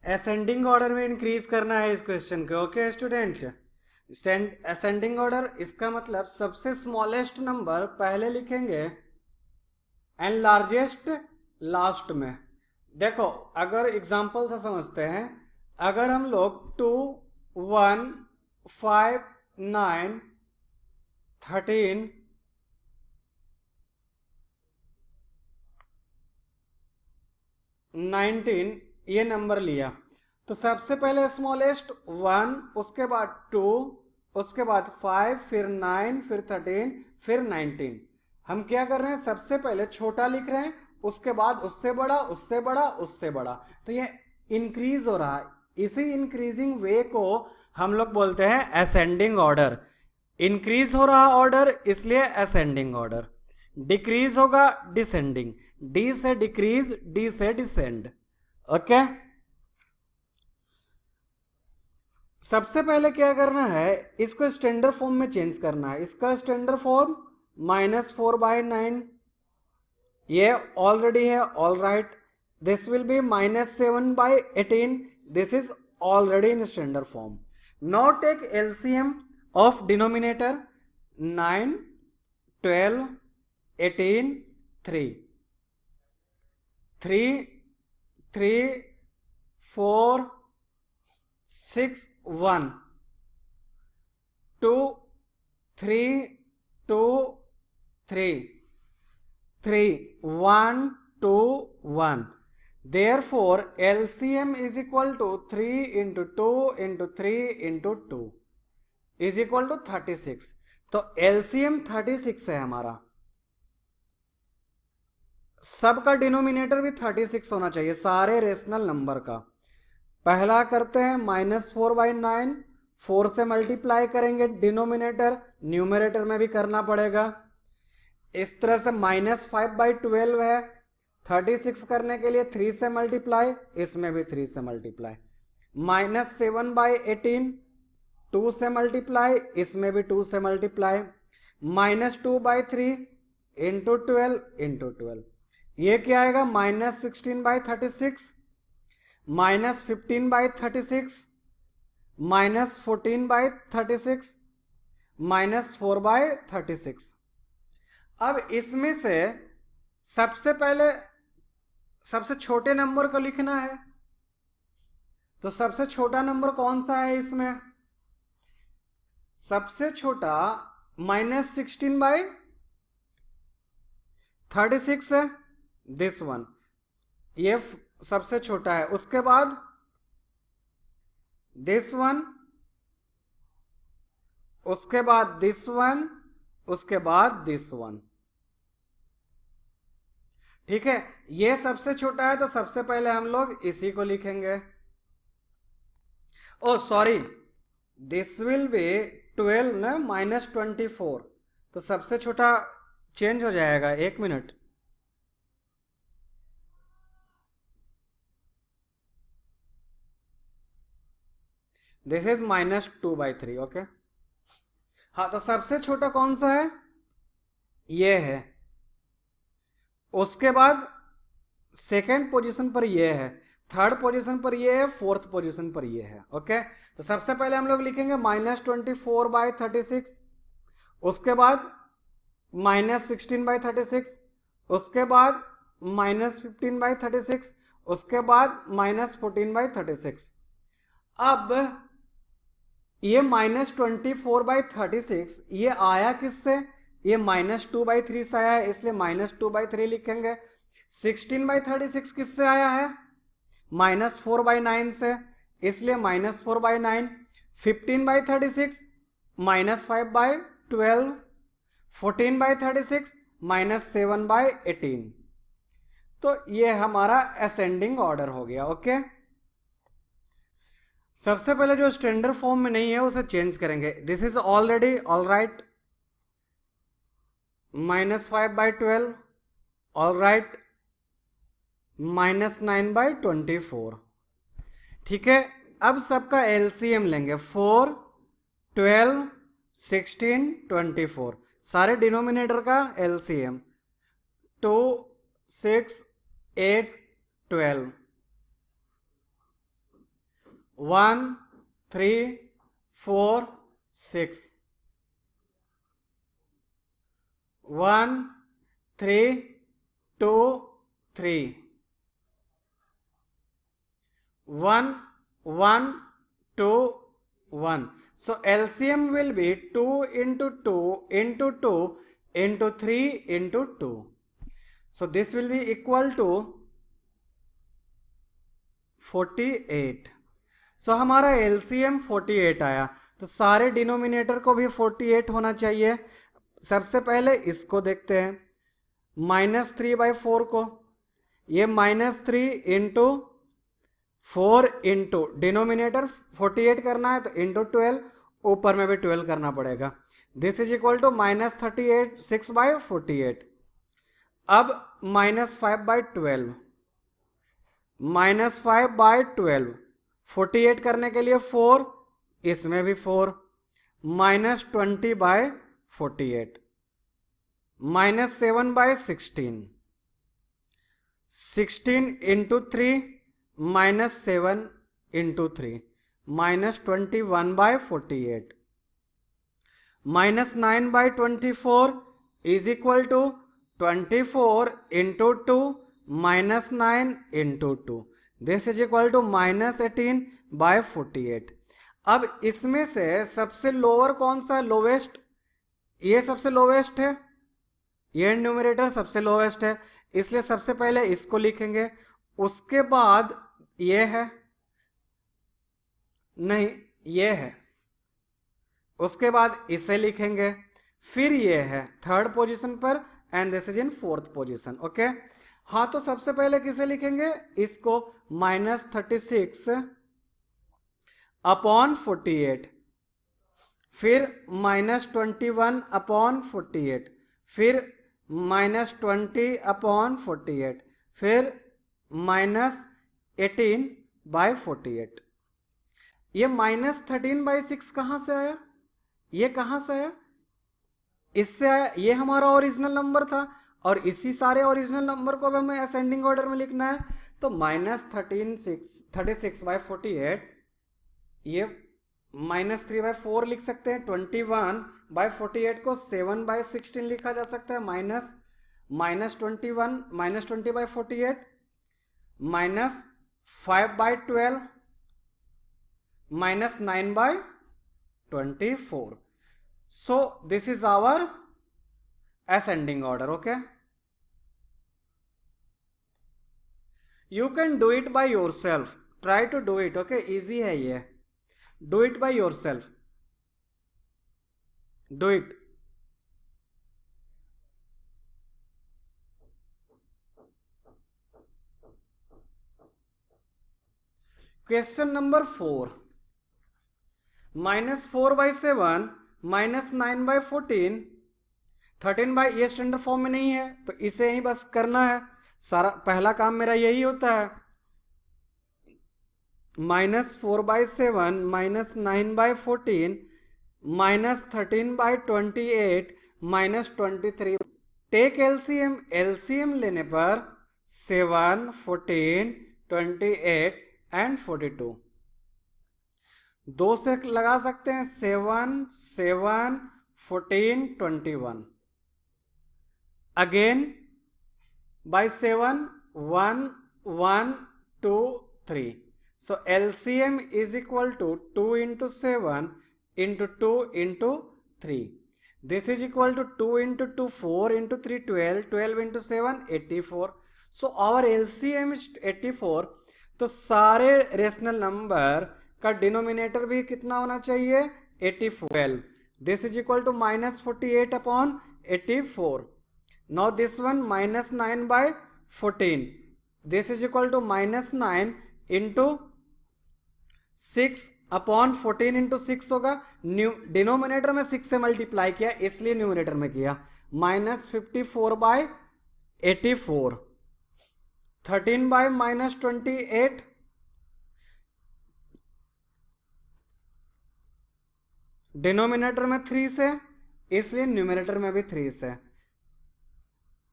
Ascending order में increase करना है इस क्वेश्चन को। ओके स्टूडेंट, असेंडिंग ऑर्डर इसका मतलब सबसे स्मॉलेस्ट नंबर पहले लिखेंगे एंड लार्जेस्ट लास्ट में। देखो अगर एग्जांपल से समझते हैं, अगर हम लोग 2 1 5 9 13 19 ये नंबर लिया, तो सबसे पहले स्मॉलेस्ट 1, उसके बाद 2, उसके बाद 5, फिर 9, फिर 13, फिर 19। हम क्या कर रहे हैं, सबसे पहले छोटा लिख रहे हैं, उसके बाद उससे बड़ा, उससे बड़ा, उससे बड़ा। तो ये इंक्रीज हो रहा है। इसी इंक्रीजिंग वे को हम लोग बोलते हैं असेंडिंग ऑर्डर। इंक्रीज हो रहा ऑर्डर इसलिए असेंडिंग ऑर्डर। डिक्रीज होगा डिसेंडिंग, डी से डिक्रीज, डी से डिसेंड। ओके, सबसे पहले क्या करना है, इसको स्टैंडर्ड फॉर्म में चेंज करना है। इसका स्टैंडर्ड फॉर्म -4/9, ये ऑलरेडी है, all right. This will be -7/18, this is already in standard form. Now take LCM of denominator 9 12 18 3 3 3 4 6 1 2 3 2 3 3 1 2 1। Therefore LCM is equal to 3 into 2 into 3 into 2 is equal to 36। तो LCM 36 है हमारा। सबका denominator भी 36 होना चाहिए, सारे रेशनल नंबर का। पहला करते हैं -4/9, 4 से मल्टीप्लाई करेंगे डिनोमिनेटर, न्यूमरेटर में भी करना पड़ेगा। इस तरह से -5/12 है, 36 करने के लिए 3 से मल्टीप्लाई, इसमें भी 3 से मल्टीप्लाई। -7/18, 2 से मल्टीप्लाई, इसमें भी 2 से मल्टीप्लाई। -2/3 इंटू 12 इंटू 12, ये क्या आएगा, -16/36, -15/36, -14/36, -4/36। अब इसमें से सबसे पहले सबसे छोटे नंबर को लिखना है, तो सबसे छोटा नंबर कौन सा है इसमें, सबसे छोटा -16/36 है, दिस वन, ये सबसे छोटा है। उसके बाद दिस वन, उसके बाद दिस वन, उसके बाद दिस वन। ठीक है, ये सबसे छोटा है, तो सबसे पहले हम लोग इसी को लिखेंगे। ओ सॉरी, दिस विल बी 12 ना, -24, तो सबसे छोटा चेंज हो जाएगा। 1 मिनट, दिस इज -2/3। ओके, हाँ, तो सबसे छोटा कौन सा है, ये है। उसके बाद सेकेंड पोजीशन पर ये है, थर्ड पोजीशन पर ये है, फोर्थ पोजीशन पर ये है। ओके, तो सबसे पहले हम लोग लिखेंगे -24/36, उसके बाद -16/36, उसके बाद -15/36, उसके बाद -14/36। अब ये -24/36 ये आया किससे, ये -2/3 से आया है, इसलिए -2/3 लिखेंगे। 16/36 किससे आया है, -4/9 से, इसलिए -4/9। 15/36 -5/12, 14/36 -7/18। तो ये हमारा असेंडिंग ऑर्डर हो गया। ओके, सबसे पहले जो स्टैंडर्ड फॉर्म में नहीं है उसे चेंज करेंगे। This is already all right, -5/12, all right, -9/24। ठीक है, अब सबका एलसीएम लेंगे, 4 12 16 24, सारे डिनोमिनेटर का LCM 2 6 8 12, 1 3 4 6, 1 3 2 3, 1 1 2 1. So LCM will be 2 into 2 into 2 into 3 into 2. So this will be equal to 48. So हमारा LCM 48 आया, तो सारे डिनोमिनेटर को भी 48 होना चाहिए। सबसे पहले इसको देखते हैं, -3/4 को, ये -3 इंटू 4 इंटू डिनोमिनेटर 48 करना है तो इंटू 12, ऊपर में भी 12 करना पड़ेगा। This is equal to -38 6/48। अब -5/12, -5/12, 48 करने के लिए 4, इसमें भी 4, -20/48, -7/16, 16 into 3 -7 into 3, -21/48, -9/24 is equal to 24 into 2 -9 into 2, this is equal to -18/48। अब इसमें से सबसे लोअर कौन सा है, लोवेस्ट? ये सबसे लोवेस्ट है, ये न्यूमरेटर सबसे लोवेस्ट है, इसलिए सबसे पहले इसको लिखेंगे, उसके बाद ये है, नहीं ये है, उसके बाद इसे लिखेंगे, फिर ये है थर्ड पोजीशन पर, and this is in fourth position. Okay, हाँ तो सबसे पहले किसे लिखेंगे, इसको, -36/48, फिर -21/48, फिर -20/48, फिर -18/48। ये -13/6 कहां से आया, ये कहां से आया, इससे आया, ये हमारा ओरिजिनल नंबर था, और इसी सारे ओरिजिनल नंबर को अब हमें असेंडिंग ऑर्डर में लिखना है, तो -36/48, ये -3/4 लिख सकते हैं, 21/48 को 7/16 लिखा जा सकता है, -20/48, -5/12, -9/24. So this is our ascending order. Okay, you can do it by yourself, try to do it. Okay, easy है ये, do it by yourself, do it. Question number 4, -4/7, -9/14, 13 ये स्टैंडर्ड फॉर्म में नहीं है, तो इसे ही बस करना है, सारा पहला काम मेरा यही होता है। -4/7, -9/14, -13/28, -23। टेक एलसीएम, एलसीएम लेने पर 7, 14, 28 एंड 42, दो से लगा सकते हैं, 7, 7, 14, 21, again by 7, 1, 1, 2, 3. So LCM is equal to 2 into 7 into 2 into 3. This is equal to 2 into 2, 4 into 3, 12, 12 into 7, 84. So our LCM is 84. तो सारे रेशनल नंबर का डिनोमिनेटर भी कितना होना चाहिए, 84. This is equal to -48/84. Now this one -9/14. This is equal to -9 into 6/14 into 6 होगा, denominator में 6 से मल्टीप्लाई किया इसलिए न्यूमिनेटर में किया, -54/84, 13/-28, डिनोमिनेटर में 3 से इसलिए न्यूमिनेटर में भी 3 से।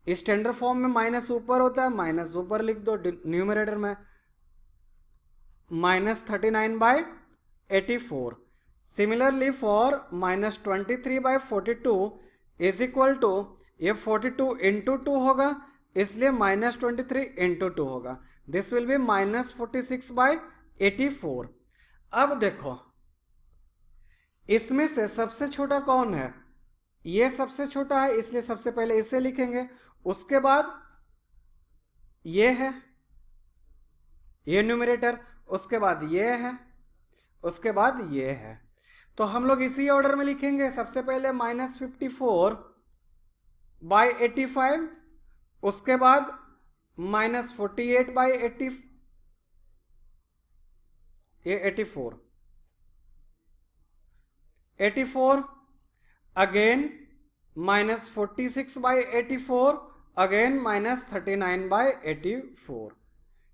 स्टैंडर्ड फॉर्म में माइनस ऊपर होता है, माइनस ऊपर लिख दो न्यूमरेटर में, -39/84. Similarly for -23/42 is equal to, ये 42 इंटू 2 होगा, इसलिए -23 इंटू 2 होगा. This will B -46/84. अब देखो इसमें से सबसे छोटा कौन है? ये सबसे छोटा है, इसलिए सबसे पहले इसे लिखेंगे. उसके बाद ये है, ये न्यूमरेटर, उसके बाद ये है, उसके बाद ये है. तो हम लोग इसी ऑर्डर में लिखेंगे. सबसे पहले -54/85, उसके बाद -48/80, ये 84 अगेन -46/84, अगेन -39/84.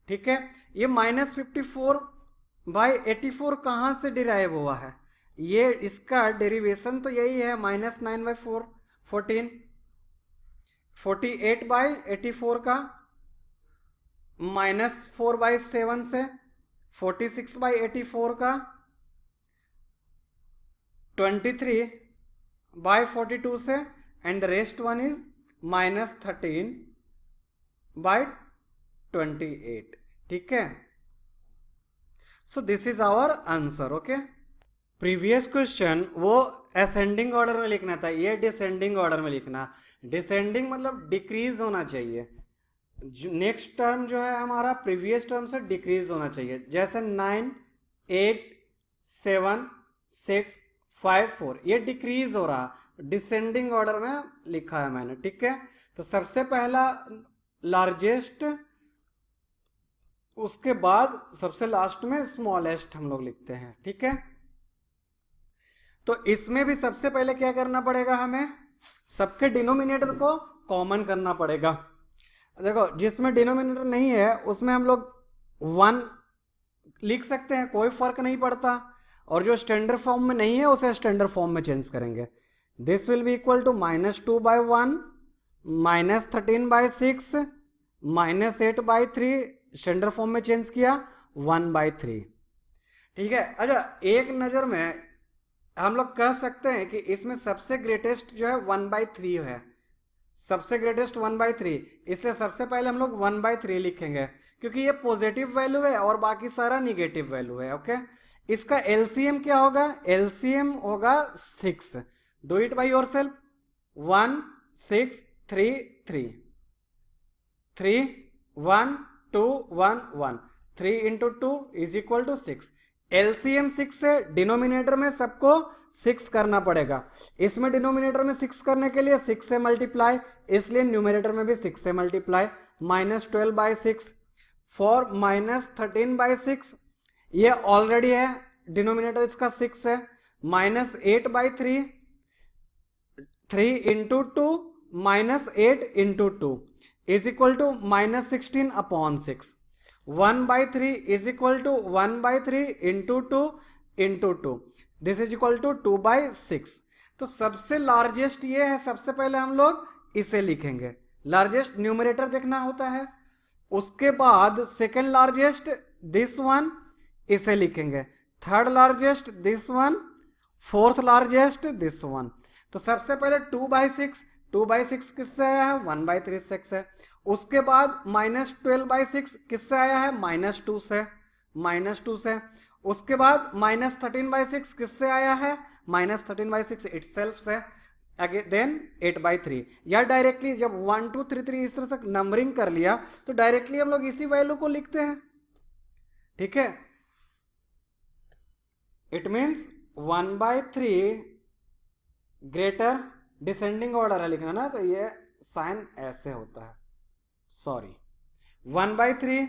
ठीक है. ये -54/84 कहां से डिराइव हुआ है? ये इसका डेरिवेशन तो यही है, -9/4 14, 48/84 का -4/7 से, 46/84 का 23/42 से, and the rest one is -13/28. ठीक है. So this is our answer. Okay. Previous question वो असेंडिंग ऑर्डर में लिखना था, ये डिसेंडिंग ऑर्डर में लिखना. डिसेंडिंग मतलब डिक्रीज होना चाहिए. नेक्स्ट टर्म जो है हमारा प्रीवियस टर्म से डिक्रीज होना चाहिए. जैसे 9, 8, 7, 6, 5, 4, ये डिक्रीज हो रहा, डिसेंडिंग ऑर्डर में लिखा है मैंने. ठीक है. तो सबसे पहला लार्जेस्ट, उसके बाद सबसे लास्ट में स्मॉलेस्ट हम लोग लिखते हैं. ठीक है. तो इसमें भी सबसे पहले क्या करना पड़ेगा, हमें सबके डिनोमिनेटर को कॉमन करना पड़ेगा. देखो जिसमें डिनोमिनेटर नहीं है उसमें हम लोग 1 लिख सकते हैं, कोई फर्क नहीं पड़ता. और जो स्टैंडर्ड फॉर्म में नहीं है उसे स्टैंडर्ड फॉर्म में चेंज करेंगे. This will be equal to -2/1, -13/6, -8/3, standard form में चेंज किया 1/3. ठीक है. अच्छा, एक नज़र में हम लोग कह सकते हैं कि इसमें सबसे ग्रेटेस्ट जो है 1/3 है, सबसे ग्रेटेस्ट 1/3, इसलिए सबसे पहले हम लोग 1/3 लिखेंगे क्योंकि ये पॉजिटिव वैल्यू है और बाकी सारा निगेटिव वैल्यू है. ओके. इसका एलसीएम क्या होगा? एलसीएम होगा 6. Do it by yourself. 1 6 3 3 3 1 2 1 1, 3 into 2 is equal to 6. LCM 6 है, डिनोमिनेटर में सबको 6 करना पड़ेगा. इसमें डिनोमिनेटर में 6 करने के लिए 6 से मल्टीप्लाई, इसलिए न्यूमरेटर में भी 6 से मल्टीप्लाई. -12/6 फॉर -13/6, ये ऑलरेडी है, डिनोमिनेटर इसका 6 है. -8/3, 3 into 2 -8 into 2 is equal to -16/6. 1/3 is equal to 1/3 into 2 into 2, this is equal to 2/6. तो सबसे लार्जेस्ट ये है, सबसे पहले हम लोग इसे लिखेंगे. लार्जेस्ट न्यूमरेटर देखना होता है. उसके बाद सेकेंड लार्जेस्ट दिस वन, इसे लिखेंगे. Third largest this one, fourth largest this one. तो सबसे पहले 2/6, 2/6 किससे आया है? 1/3 है. उसके बाद -12/6 किससे आया है? -2 से, -2 से. उसके बाद -13/6 किससे आया है? -13/6 इटसेल्फ से. देन 8/3. या डायरेक्टली जब 1 2 3 3 इस तरह से नंबरिंग कर लिया तो डायरेक्टली हम लोग इसी वैल्यू को लिखते हैं. ठीक है. It means 1/3 greater, descending order है लिखना ना, तो ये साइन ऐसे होता है, sorry. 1/3,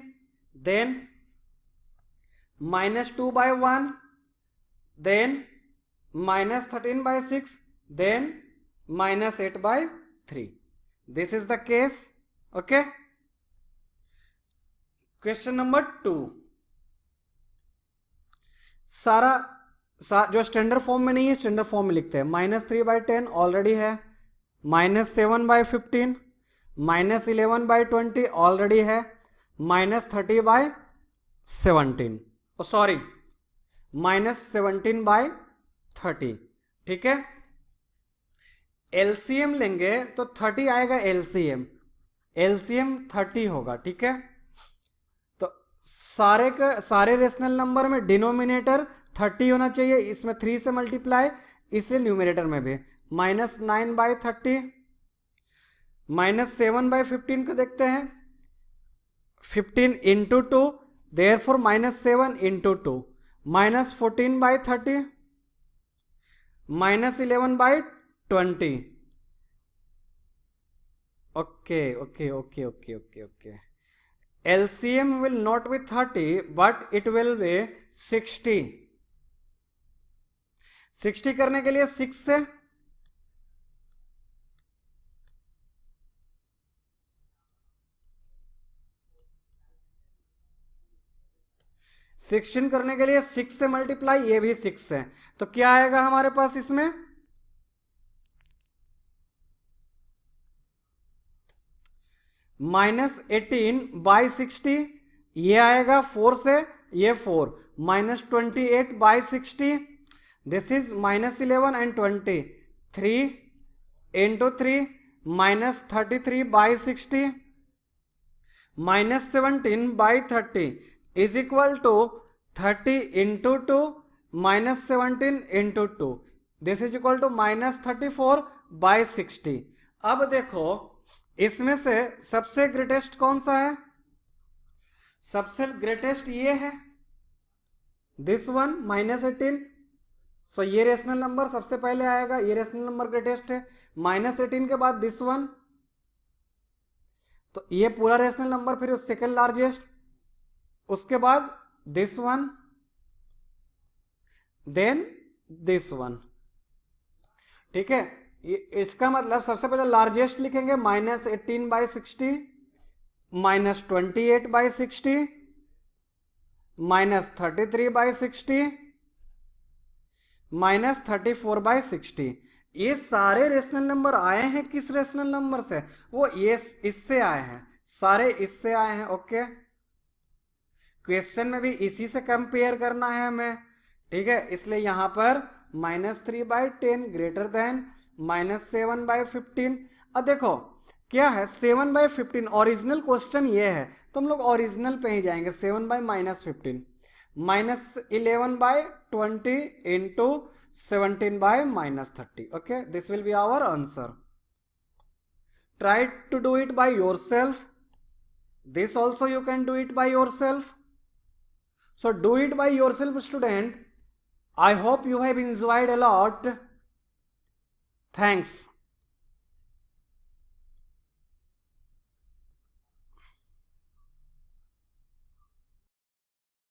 then -2/1, then -13/6, then -8/3. This is the case. Okay. Question number 2. सारा जो स्टैंडर्ड फॉर्म में नहीं है स्टैंडर्ड फॉर्म में लिखते हैं. -3/10 ऑलरेडी है, -7/15, -11/20 ऑलरेडी है, -30/17. सॉरी -17/30, ठीक है। एलसीएम लेंगे तो 30 आएगा, एलसीएम 30 होगा, ठीक है। तो सारे रेशनल नंबर में डिनोमिनेटर 30 होना चाहिए, इसमें 3 से मल्टीप्लाई, इसलिए न्यूमिनेटर में भी -9/30 -7/15 को देखते हैं, 15 into 2, therefore -7 into 2, -14/30 -11/20। Okay okay okay okay okay okay. LCM will not be 30 but it will be 60। 60 करने के लिए 6 से 16 करने के लिए 6 से मल्टीप्लाई, ये भी 6 है, तो क्या आएगा हमारे पास इसमें -18/60, ये आएगा 4 से, ये 4, -28/60, this is -11 and 20, 3 into 3, -33/60, -17/30 is equal to 30 into 2, -17 into 2, this is equal to -34/60। अब देखो इसमें से सबसे ग्रेटेस्ट कौन सा है, सबसे ग्रेटेस्ट ये है, दिस वन -18। सो ये रेशनल नंबर सबसे पहले आएगा, ये रेशनल नंबर ग्रेटेस्ट है, -18 के बाद दिस वन, तो ये पूरा रेशनल नंबर फिर सेकेंड लार्जेस्ट, उसके बाद this one, then this one, ठीक है। इसका मतलब सबसे पहले लार्जेस्ट लिखेंगे -18/60, -28/60, -33/60, -34/60। ये सारे रेशनल नंबर आए हैं किस रेशनल नंबर से, वो ये इससे आए हैं, सारे इससे आए हैं, ओके। क्वेश्चन में भी इसी से कंपेयर करना है हमें, ठीक है, इसलिए यहां पर -3/10 ग्रेटर देन -7/15। अब देखो क्या है 7/15, ओरिजिनल क्वेश्चन ये है तो हम लोग ओरिजिनल पे ही जाएंगे, 7/-15 -11/20 into 17/-30, okay, this will be our answer. Try to do it by yourself, this also you can do it by yourself, so do it by yourself student. I hope you have enjoyed a lot. Thanks.